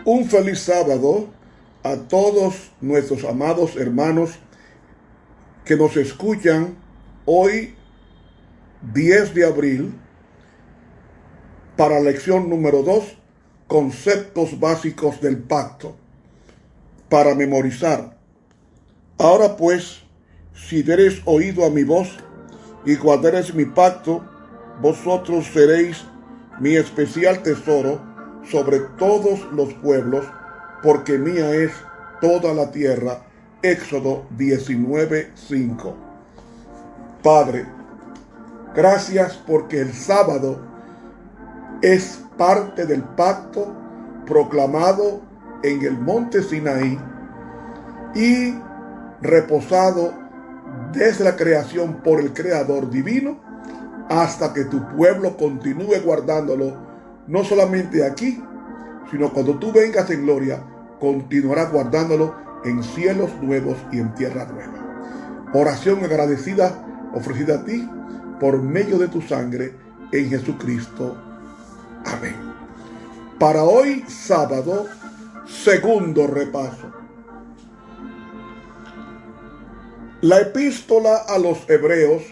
Un feliz sábado a todos nuestros amados hermanos que nos escuchan hoy 10 de abril para la lección número 2, conceptos básicos del pacto, para memorizar. Ahora pues, si dereis oído a mi voz y guardareis mi pacto, vosotros seréis mi especial tesoro sobre todos los pueblos, porque mía es toda la tierra. Éxodo 19:5. Padre, gracias porque el sábado es parte del pacto proclamado en el monte Sinaí y reposado desde la creación por el Creador divino hasta que tu pueblo continúe guardándolo, no solamente aquí, sino cuando tú vengas en gloria, continuarás guardándolo en cielos nuevos y en tierra nueva. Oración agradecida ofrecida a ti por medio de tu sangre en Jesucristo. Amén. Para hoy sábado, segundo repaso. La epístola a los Hebreos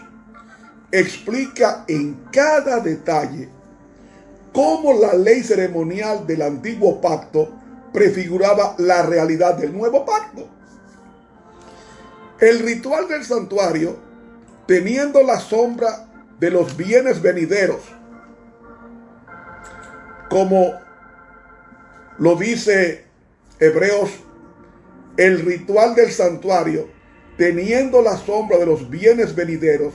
explica en cada detalle cómo la ley ceremonial del antiguo pacto prefiguraba la realidad del nuevo pacto. El ritual del santuario, teniendo la sombra de los bienes venideros, como lo dice Hebreos, el ritual del santuario, teniendo la sombra de los bienes venideros,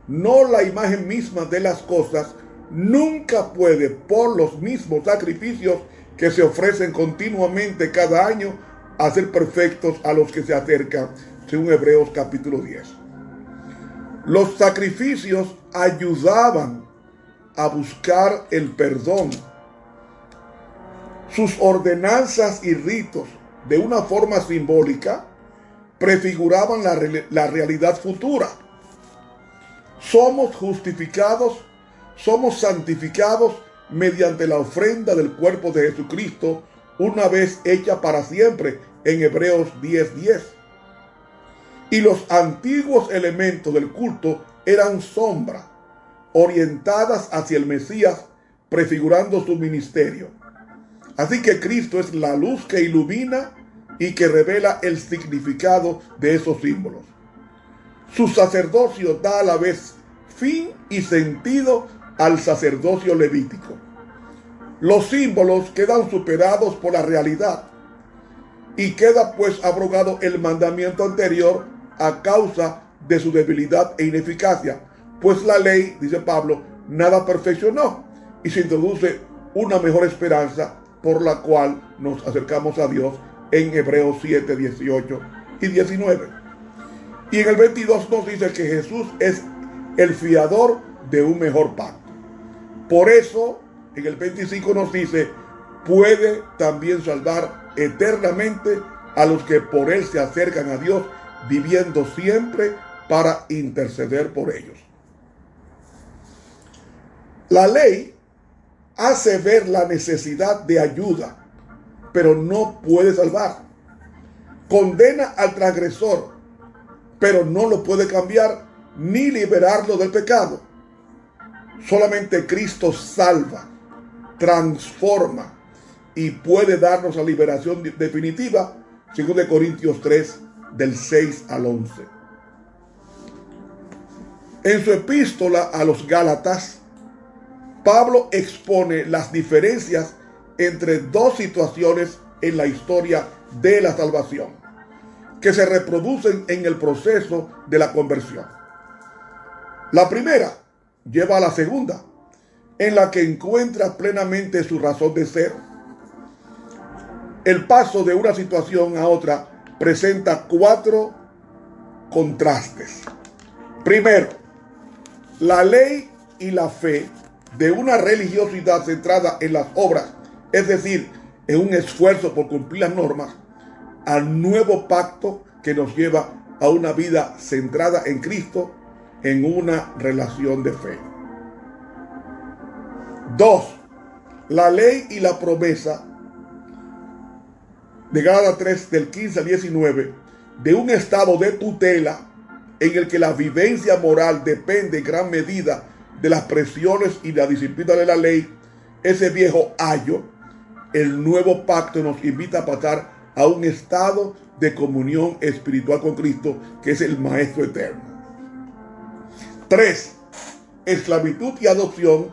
no la imagen misma de las cosas, nunca puede, por los mismos sacrificios que se ofrecen continuamente cada año, hacer perfectos a los que se acercan, según Hebreos capítulo 10. Los sacrificios ayudaban a buscar el perdón. Sus ordenanzas y ritos, de una forma simbólica, prefiguraban la realidad futura. Somos justificados, somos santificados mediante la ofrenda del cuerpo de Jesucristo, una vez hecha para siempre, en Hebreos 10:10. Y los antiguos elementos del culto eran sombra, orientadas hacia el Mesías, prefigurando su ministerio. Así que Cristo es la luz que ilumina y que revela el significado de esos símbolos. Su sacerdocio da a la vez fin y sentido al sacerdocio levítico. Los símbolos quedan superados por la realidad y queda pues abrogado el mandamiento anterior a causa de su debilidad e ineficacia, pues la ley, dice Pablo, nada perfeccionó, y se introduce una mejor esperanza por la cual nos acercamos a Dios en Hebreos 7, 18 y 19. Y en el 22 nos dice que Jesús es el fiador de un mejor pacto. Por eso, en el 25 nos dice, puede también salvar eternamente a los que por él se acercan a Dios, viviendo siempre para interceder por ellos. La ley hace ver la necesidad de ayuda, pero no puede salvar. Condena al transgresor, pero no lo puede cambiar ni liberarlo del pecado. Solamente Cristo salva, transforma y puede darnos la liberación definitiva, según de Corintios 3, del 6 al 11. En su epístola a los Gálatas, Pablo expone las diferencias entre dos situaciones en la historia de la salvación, que se reproducen en el proceso de la conversión. La primera lleva a la segunda, en la que encuentra plenamente su razón de ser. El paso de una situación a otra presenta 4 contrastes. Primero, la ley y la fe de una religiosidad centrada en las obras, es decir, en un esfuerzo por cumplir las normas, al nuevo pacto que nos lleva a una vida centrada en Cristo, en una relación de fe. 2. La ley y la promesa de Gálatas 3, del 15 al 19, de un estado de tutela en el que la vivencia moral depende en gran medida de las presiones y la disciplina de la ley, ese viejo ayo, el nuevo pacto nos invita a pasar a un estado de comunión espiritual con Cristo, que es el Maestro eterno. 3. Esclavitud y adopción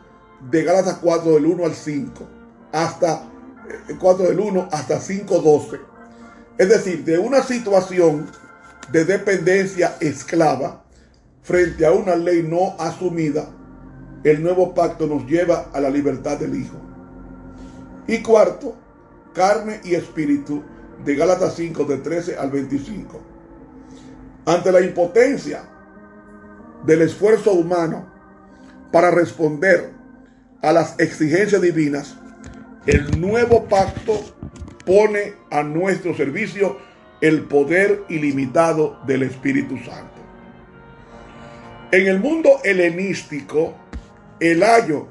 de Gálatas 4 del 1 al 5, hasta 4 del 1 hasta 5:12. Es decir, de una situación de dependencia esclava frente a una ley no asumida, el nuevo pacto nos lleva a la libertad del Hijo. Y 4, carne y espíritu de Gálatas 5 de 13 al 25. Ante la impotencia del esfuerzo humano para responder a las exigencias divinas, el nuevo pacto pone a nuestro servicio el poder ilimitado del Espíritu Santo. En el mundo helenístico, el ayo,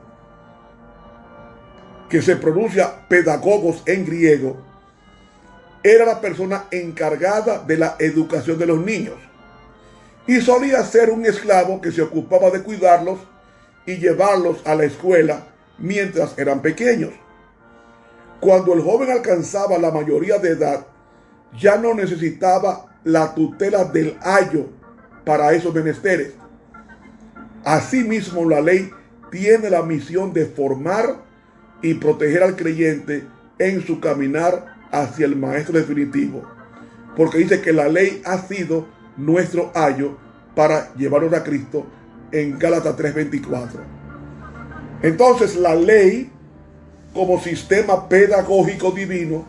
que se pronuncia pedagogos en griego, era la persona encargada de la educación de los niños y solía ser un esclavo que se ocupaba de cuidarlos y llevarlos a la escuela mientras eran pequeños. Cuando el joven alcanzaba la mayoría de edad, ya no necesitaba la tutela del ayo para esos menesteres. Asimismo, la ley tiene la misión de formar y proteger al creyente en su caminar hacia el Maestro definitivo, porque dice que la ley ha sido nuestro ayo para llevarnos a Cristo en Gálatas 3:24. Entonces, la ley, como sistema pedagógico divino,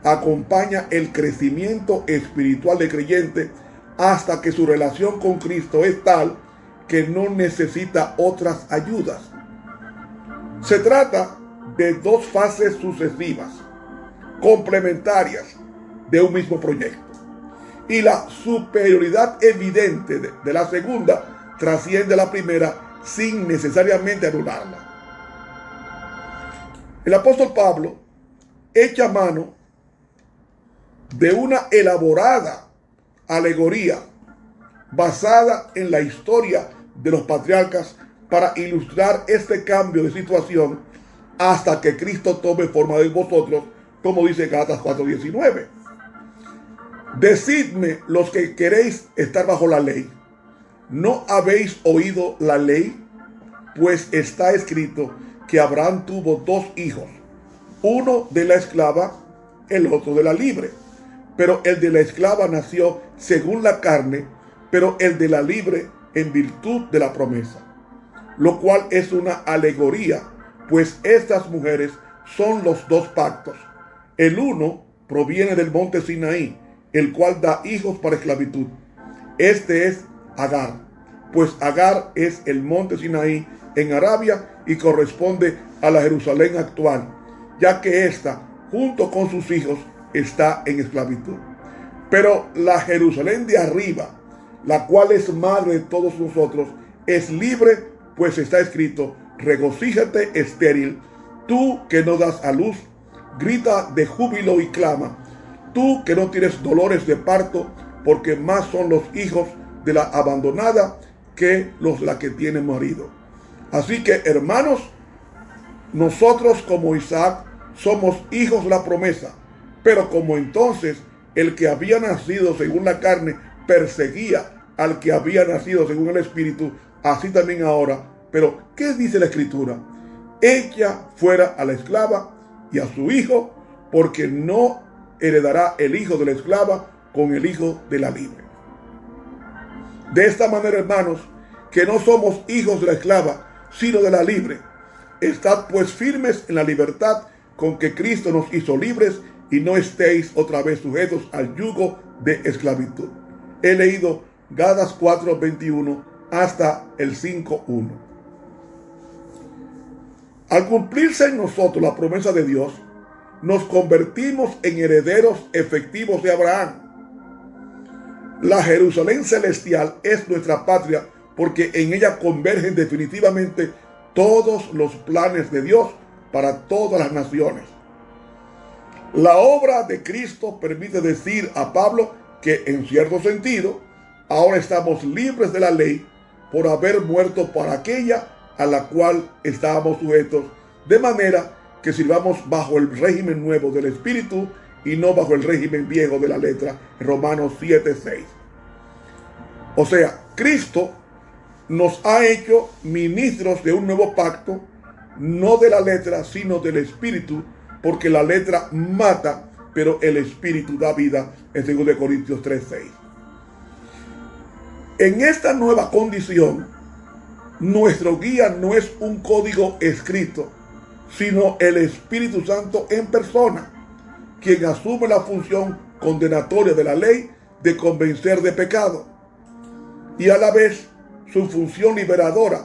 acompaña el crecimiento espiritual del creyente hasta que su relación con Cristo es tal que no necesita otras ayudas. Se trata de dos fases sucesivas, complementarias de un mismo proyecto. Y la superioridad evidente de la segunda trasciende a la primera sin necesariamente anularla. El apóstol Pablo echa mano de una elaborada alegoría basada en la historia de los patriarcas para ilustrar este cambio de situación hasta que Cristo tome forma de vosotros, como dice Gálatas 4:19. Decidme los que queréis estar bajo la ley, ¿no habéis oído la ley? Pues está escrito que Abraham tuvo dos hijos, uno de la esclava, el otro de la libre. Pero el de la esclava nació según la carne, pero el de la libre en virtud de la promesa. Lo cual es una alegoría, pues estas mujeres son los dos pactos. El uno proviene del monte Sinaí, el cual da hijos para esclavitud. Este es Agar, pues Agar es el monte Sinaí en Arabia y corresponde a la Jerusalén actual, ya que ésta, junto con sus hijos, está en esclavitud. Pero la Jerusalén de arriba, la cual es madre de todos nosotros, es libre, pues está escrito: regocíjate estéril, tú que no das a luz, grita de júbilo y clama, tú que no tienes dolores de parto, porque más son los hijos de la abandonada que los de la que tiene marido. Así que, hermanos, nosotros como Isaac somos hijos de la promesa, pero como entonces el que había nacido según la carne perseguía al que había nacido según el Espíritu, así también ahora. Pero, ¿qué dice la Escritura? Echa fuera a la esclava y a su hijo, porque no heredará el hijo de la esclava con el hijo de la libre. De esta manera, hermanos, que no somos hijos de la esclava, sino de la libre. Estad pues firmes en la libertad con que Cristo nos hizo libres, y no estéis otra vez sujetos al yugo de esclavitud. He leído Gálatas 4:21 hasta el 5:1. Al cumplirse en nosotros la promesa de Dios, nos convertimos en herederos efectivos de Abraham. La Jerusalén celestial es nuestra patria porque en ella convergen definitivamente todos los planes de Dios para todas las naciones. La obra de Cristo permite decir a Pablo que, en cierto sentido, ahora estamos libres de la ley por haber muerto para aquella a la cual estábamos sujetos, de manera que sirvamos bajo el régimen nuevo del Espíritu y no bajo el régimen viejo de la letra, Romanos 7:6. O sea, Cristo nos ha hecho ministros de un nuevo pacto, no de la letra, sino del Espíritu, porque la letra mata, pero el Espíritu da vida, en 2 Corintios 3:6. En esta nueva condición, nuestro guía no es un código escrito, sino el Espíritu Santo en persona, quien asume la función condenatoria de la ley de convencer de pecado, y a la vez su función liberadora.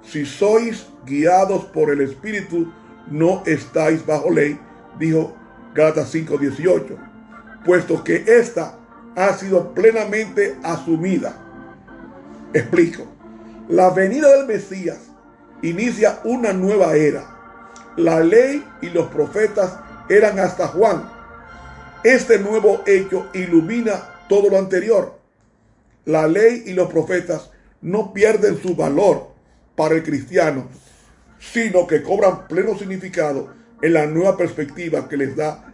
Si sois guiados por el Espíritu, no estáis bajo ley, dijo Gálatas 5:18, puesto que ésta ha sido plenamente asumida. Explico. La venida del Mesías inicia una nueva era. La ley y los profetas eran hasta Juan. Este nuevo hecho ilumina todo lo anterior. La ley y los profetas no pierden su valor para el cristiano, sino que cobran pleno significado en la nueva perspectiva que les da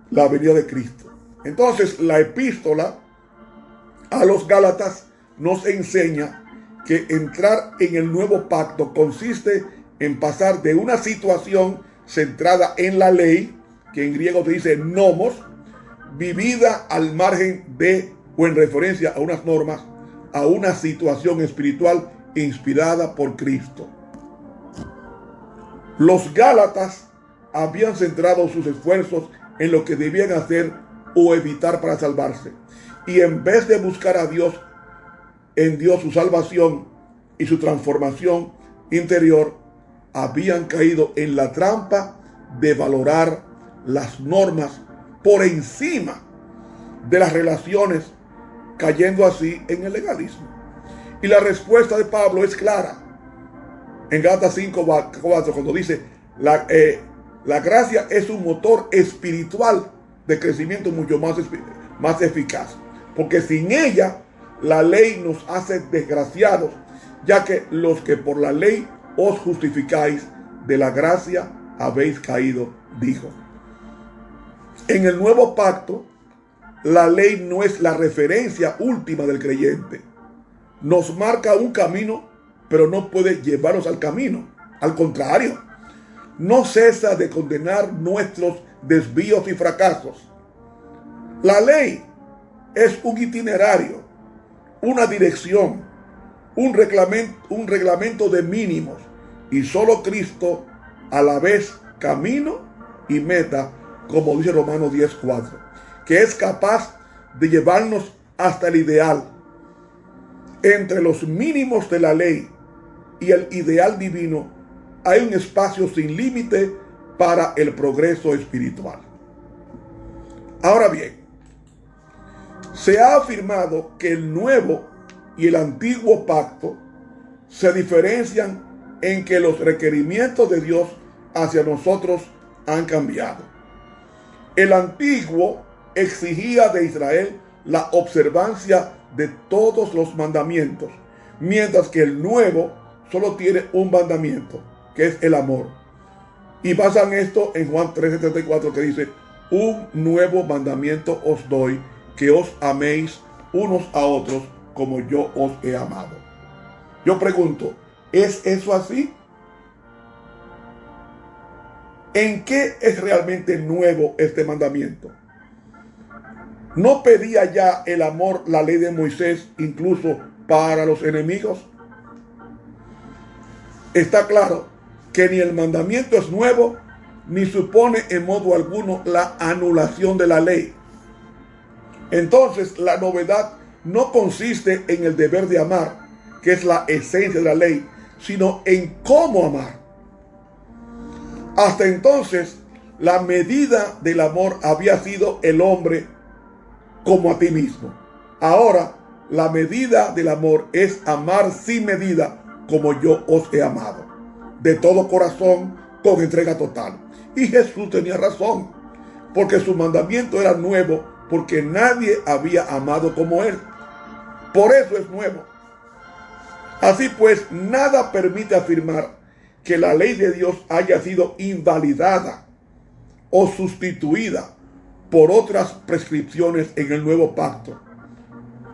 la venida de Cristo. Entonces, la epístola a los Gálatas nos enseña que entrar en el nuevo pacto consiste en pasar de una situación centrada en la ley, que en griego se dice nomos, vivida al margen de o en referencia a unas normas, a una situación espiritual inspirada por Cristo. Los Gálatas habían centrado sus esfuerzos en lo que debían hacer o evitar para salvarse, y en vez de buscar a Dios, en Dios su salvación y su transformación interior, habían caído en la trampa de valorar las normas por encima de las relaciones, cayendo así en el legalismo. Y la respuesta de Pablo es clara en Gálatas 5:4, cuando dice la gracia es un motor espiritual de crecimiento mucho más eficaz, porque sin ella la ley nos hace desgraciados, ya que los que por la ley os justificáis, de la gracia habéis caído, dijo. En el nuevo pacto, la ley no es la referencia última del creyente. Nos marca un camino, pero no puede llevarnos al camino. Al contrario, no cesa de condenar nuestros desvíos y fracasos. La ley es un itinerario, una dirección, un reglamento de mínimos, y solo Cristo a la vez camino y meta, como dice Romanos 10:4, que es capaz de llevarnos hasta el ideal. Entre los mínimos de la ley y el ideal divino hay un espacio sin límite para el progreso espiritual. Ahora bien, se ha afirmado que el nuevo y el antiguo pacto se diferencian en que los requerimientos de Dios hacia nosotros han cambiado. El antiguo exigía de Israel la observancia de todos los mandamientos, mientras que el nuevo solo tiene un mandamiento, que es el amor. Y basan esto en Juan 13:34, que dice: un nuevo mandamiento os doy, que os améis unos a otros como yo os he amado. Yo pregunto, ¿es eso así? ¿En qué es realmente nuevo este mandamiento? ¿No pedía ya el amor la ley de Moisés incluso para los enemigos? Está claro que ni el mandamiento es nuevo, ni supone en modo alguno la anulación de la ley. Entonces, la novedad no consiste en el deber de amar, que es la esencia de la ley, sino en cómo amar. Hasta entonces, la medida del amor había sido el hombre como a ti mismo. Ahora, la medida del amor es amar sin medida como yo os he amado, de todo corazón, con entrega total. Y Jesús tenía razón, porque su mandamiento era nuevo, porque nadie había amado como él. Por eso es nuevo. Así pues, nada permite afirmar que la ley de Dios haya sido invalidada o sustituida por otras prescripciones en el nuevo pacto.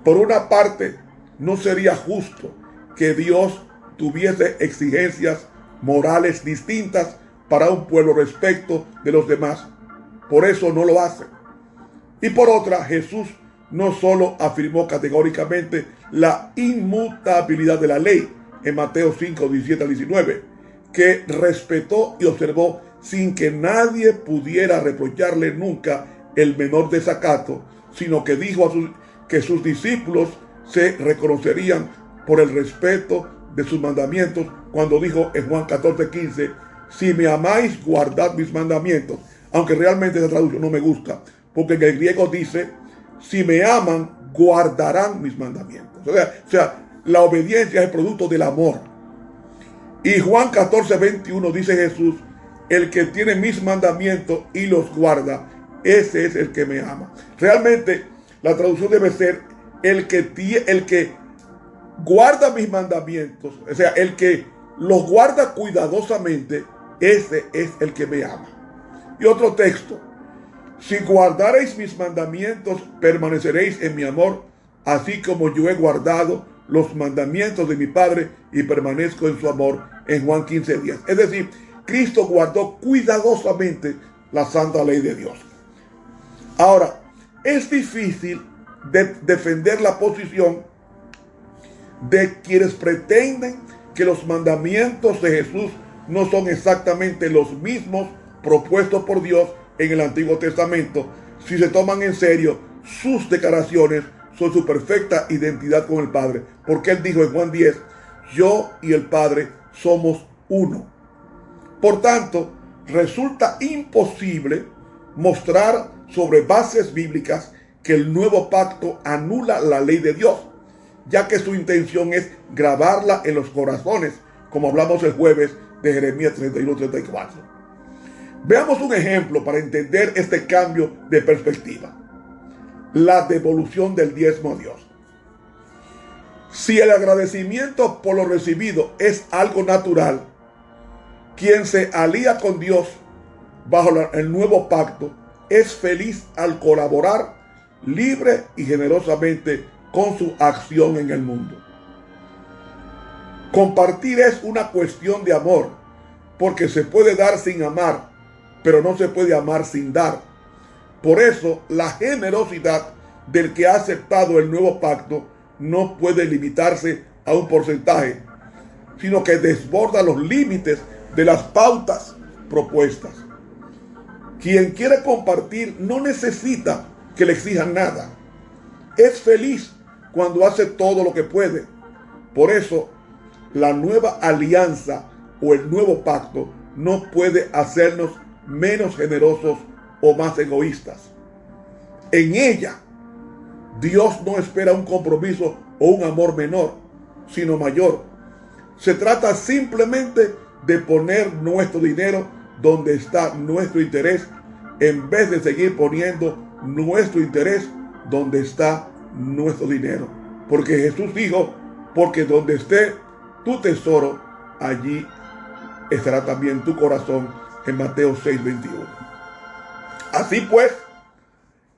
Por una parte, no sería justo que Dios tuviese exigencias morales distintas para un pueblo respecto de los demás. Por eso no lo hace. Y por otra, Jesús no solo afirmó categóricamente la inmutabilidad de la ley en Mateo 5, 17 al 19, que respetó y observó sin que nadie pudiera reprocharle nunca el menor desacato, sino que dijo que sus discípulos se reconocerían por el respeto de sus mandamientos, cuando dijo en Juan 14, 15, si me amáis, guardad mis mandamientos. Aunque realmente esa traducción no me gusta, porque en el griego dice, si me aman, guardarán mis mandamientos. O sea, la obediencia es el producto del amor. Y Juan 14, 21 dice Jesús, el que tiene mis mandamientos y los guarda, ese es el que me ama. Realmente la traducción debe ser el que guarda mis mandamientos, o sea, el que los guarda cuidadosamente, ese es el que me ama. Y otro texto, si guardareis mis mandamientos, permaneceréis en mi amor, así como yo he guardado los mandamientos de mi Padre y permanezco en su amor, en Juan 15, 10. Es decir, Cristo guardó cuidadosamente la santa ley de Dios. Ahora, es difícil defender la posición de quienes pretenden que los mandamientos de Jesús no son exactamente los mismos propuestos por Dios en el Antiguo Testamento, si se toman en serio sus declaraciones sobre su perfecta identidad con el Padre. Porque él dijo en Juan 10, yo y el Padre somos uno. Por tanto, resulta imposible mostrar sobre bases bíblicas que el nuevo pacto anula la ley de Dios, ya que su intención es grabarla en los corazones, como hablamos el jueves de Jeremías 31-34. Veamos un ejemplo para entender este cambio de perspectiva. La devolución del diezmo a Dios. Si el agradecimiento por lo recibido es algo natural, quien se alía con Dios bajo el nuevo pacto es feliz al colaborar libre y generosamente con su acción en el mundo. Compartir es una cuestión de amor, porque se puede dar sin amar, pero no se puede amar sin dar. Por eso, la generosidad del que ha aceptado el nuevo pacto no puede limitarse a un porcentaje, sino que desborda los límites de las pautas propuestas. Quien quiere compartir no necesita que le exijan nada. Es feliz cuando hace todo lo que puede. Por eso, la nueva alianza o el nuevo pacto no puede hacernos menos generosos o más egoístas. En ella, Dios no espera un compromiso o un amor menor, sino mayor. Se trata simplemente de poner nuestro dinero donde está nuestro interés, en vez de seguir poniendo nuestro interés donde está nuestro dinero. Porque Jesús dijo, porque donde esté tu tesoro, allí estará también tu corazón, en Mateo 6:21. Así pues,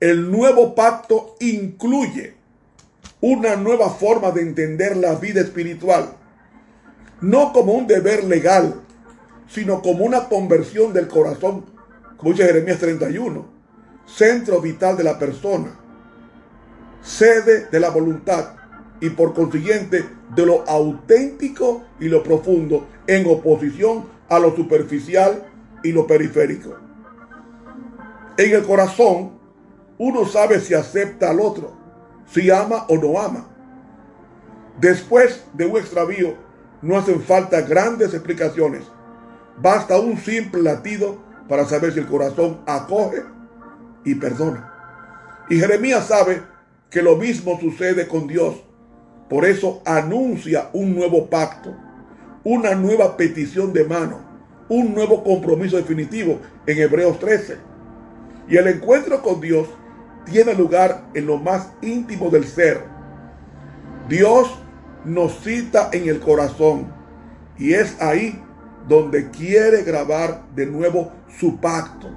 el nuevo pacto incluye una nueva forma de entender la vida espiritual, no como un deber legal, sino como una conversión del corazón, como dice Jeremías 31, centro vital de la persona, sede de la voluntad y por consiguiente de lo auténtico y lo profundo, en oposición a lo superficial y lo periférico. En el corazón, uno sabe si acepta al otro, si ama o no ama. Después de un extravío, no hacen falta grandes explicaciones. Basta un simple latido para saber si el corazón acoge y perdona. Y Jeremías sabe que lo mismo sucede con Dios. Por eso anuncia un nuevo pacto, una nueva petición de mano, un nuevo compromiso definitivo en Hebreos 13. Y el encuentro con Dios tiene lugar en lo más íntimo del ser. Dios nos cita en el corazón y es ahí donde quiere grabar de nuevo su pacto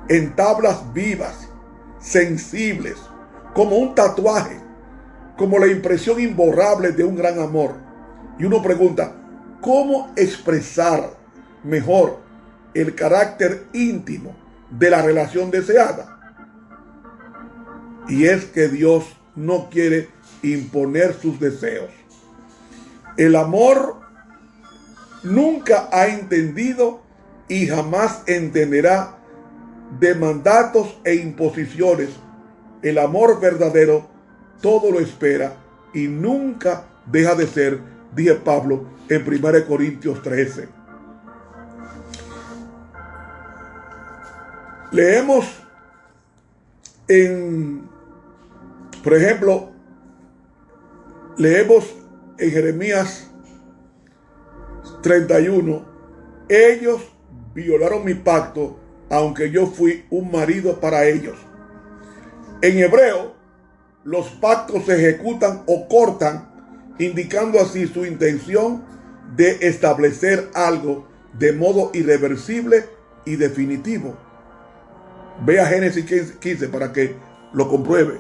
en tablas vivas, sensibles, como un tatuaje, como la impresión imborrable de un gran amor. Y uno pregunta, ¿cómo expresar mejor el carácter íntimo de la relación deseada? Y es que Dios no quiere imponer sus deseos. El amor nunca ha entendido y jamás entenderá de mandatos e imposiciones. El amor verdadero todo lo espera y nunca deja de ser, dice Pablo en 1 Corintios 13. Leemos por ejemplo, leemos en Jeremías 31, ellos violaron mi pacto, aunque yo fui un marido para ellos. En hebreo, los pactos se ejecutan o cortan, indicando así su intención de establecer algo de modo irreversible y definitivo. Vea Génesis 15 para que lo compruebe.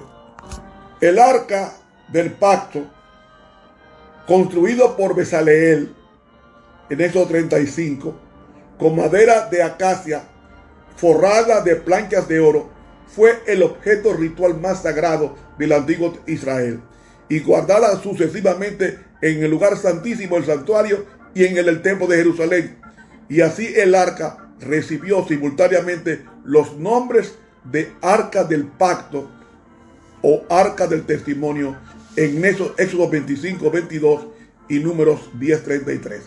El arca del pacto, construido por Bezaleel en Éxodo 35, con madera de acacia forrada de planchas de oro, fue el objeto ritual más sagrado del antiguo Israel y guardada sucesivamente en el lugar santísimo del santuario y en el templo de Jerusalén. Y así el arca recibió simultáneamente los nombres de arca del pacto o arca del testimonio en Éxodo 25, 22 y Números 10, 33.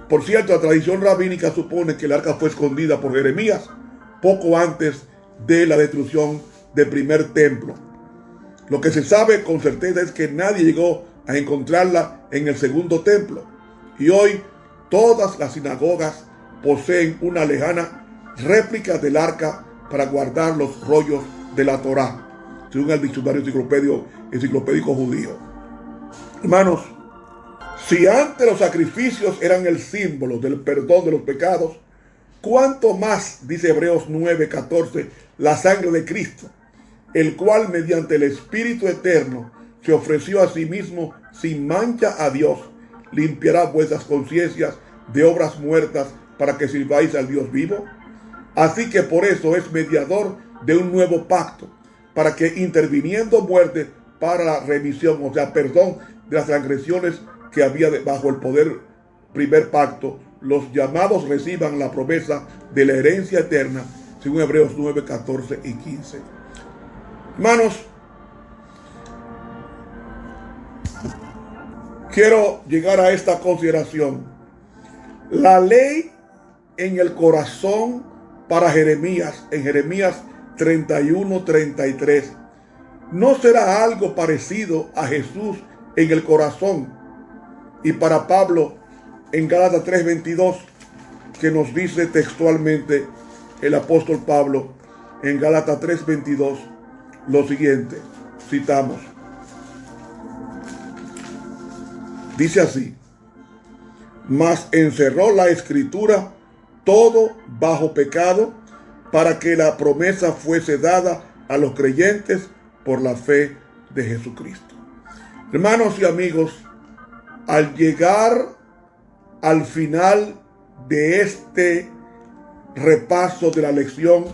Por cierto, la tradición rabínica supone que el arca fue escondida por Jeremías poco antes de la destrucción del primer templo. Lo que se sabe con certeza es que nadie llegó a encontrarla en el segundo templo. Y hoy todas las sinagogas poseen una lejana réplica del arca para guardar los rollos de la Torá, según el diccionario enciclopédico judío. Hermanos, si antes los sacrificios eran el símbolo del perdón de los pecados, cuánto más, dice Hebreos 9:14, la sangre de Cristo, el cual mediante el Espíritu Eterno se ofreció a sí mismo sin mancha a Dios, limpiará vuestras conciencias de obras muertas para que sirváis al Dios vivo. Así que por eso es mediador de un nuevo pacto, para que interviniendo muerte para la remisión, o sea, perdón de las transgresiones que había bajo el poder primer pacto, los llamados reciban la promesa de la herencia eterna, según Hebreos 9, 14 y 15. Hermanos, quiero llegar a esta consideración. La ley en el corazón para Jeremías, en Jeremías 31, 33, no será algo parecido a Jesús en el corazón. Y para Pablo, en Gálatas 3:22, que nos dice textualmente el apóstol Pablo, en Gálatas 3:22, lo siguiente, citamos. Dice así: mas encerró la escritura todo bajo pecado, para que la promesa fuese dada a los creyentes por la fe de Jesucristo. Hermanos y amigos, al llegar al final de este repaso de la lección,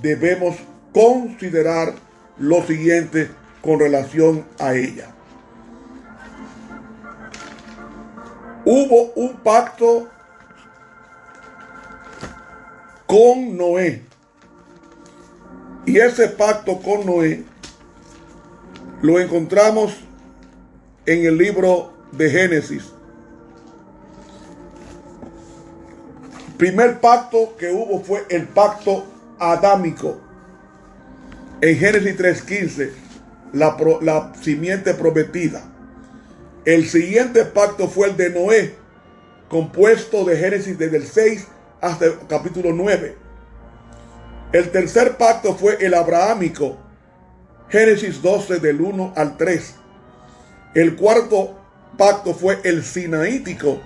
debemos considerar lo siguiente con relación a ella. Hubo un pacto con Noé, y ese pacto con Noé lo encontramos en el libro de Génesis. El primer pacto que hubo fue el pacto adámico. En Génesis 3:15 la simiente prometida. El siguiente pacto fue el de Noé, compuesto de Génesis desde el 6 hasta el capítulo 9. El tercer pacto fue el abrahámico, Génesis 12 del 1 al 3. El cuarto pacto fue el sinaítico,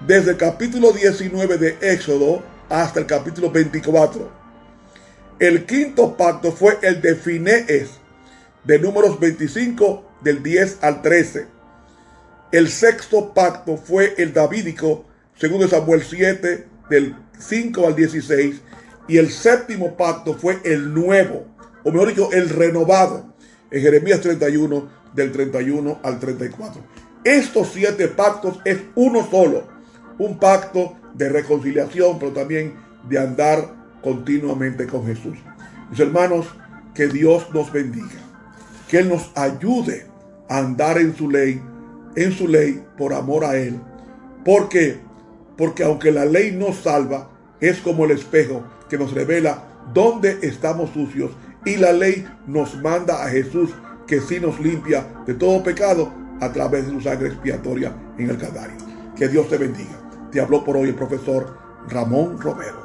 desde el capítulo 19 de Éxodo hasta el capítulo 24. El quinto pacto fue el de Finees, de Números 25 del 10 al 13. El sexto pacto fue el davídico, según Samuel 7 del 5 al 16. Y el séptimo pacto fue el nuevo, o mejor dicho, el renovado, en Jeremías 31 del 31 al 34. Estos 7 pactos es uno solo, un pacto de reconciliación, pero también de andar continuamente con Jesús. Mis hermanos, que Dios nos bendiga, que Él nos ayude a andar en su ley por amor a Él. ¿Por qué? Porque aunque la ley nos salva, es como el espejo que nos revela dónde estamos sucios, y la ley nos manda a Jesús, que sí nos limpia de todo pecado a través de su sangre expiatoria en el Calvario. Que Dios te bendiga. Te habló por hoy el profesor Ramón Romero.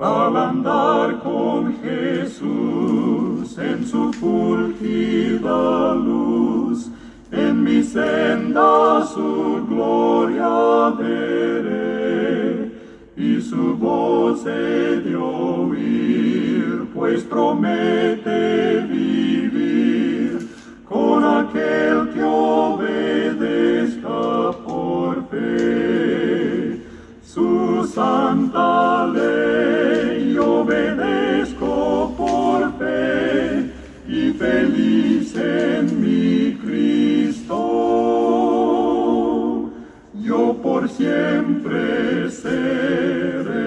Al andar con Jesús en su fulgida luz, en mi senda su gloria veré, y su voz he de oír, pues promete vivir con aquel que obedezca por fe. Su santa ley obedezco por fe, y feliz en mi Cristo yo por siempre seré.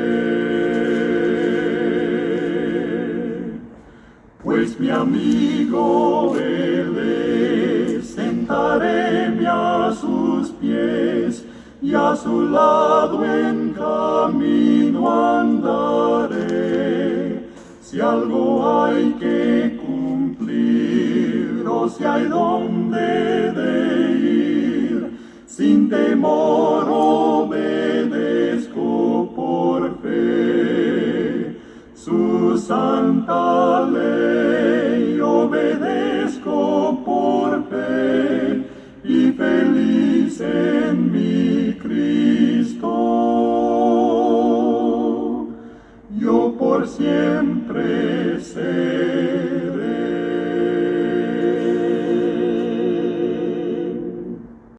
Pues mi amigo Él es, sentaréme a sus pies, y a su lado en camino andaré. Si algo hay que cumplir, o si hay donde de ir, sin temor obedezco por fe. Su santa ley obedezco por fe, y feliz en mi Cristo yo por siempre seré.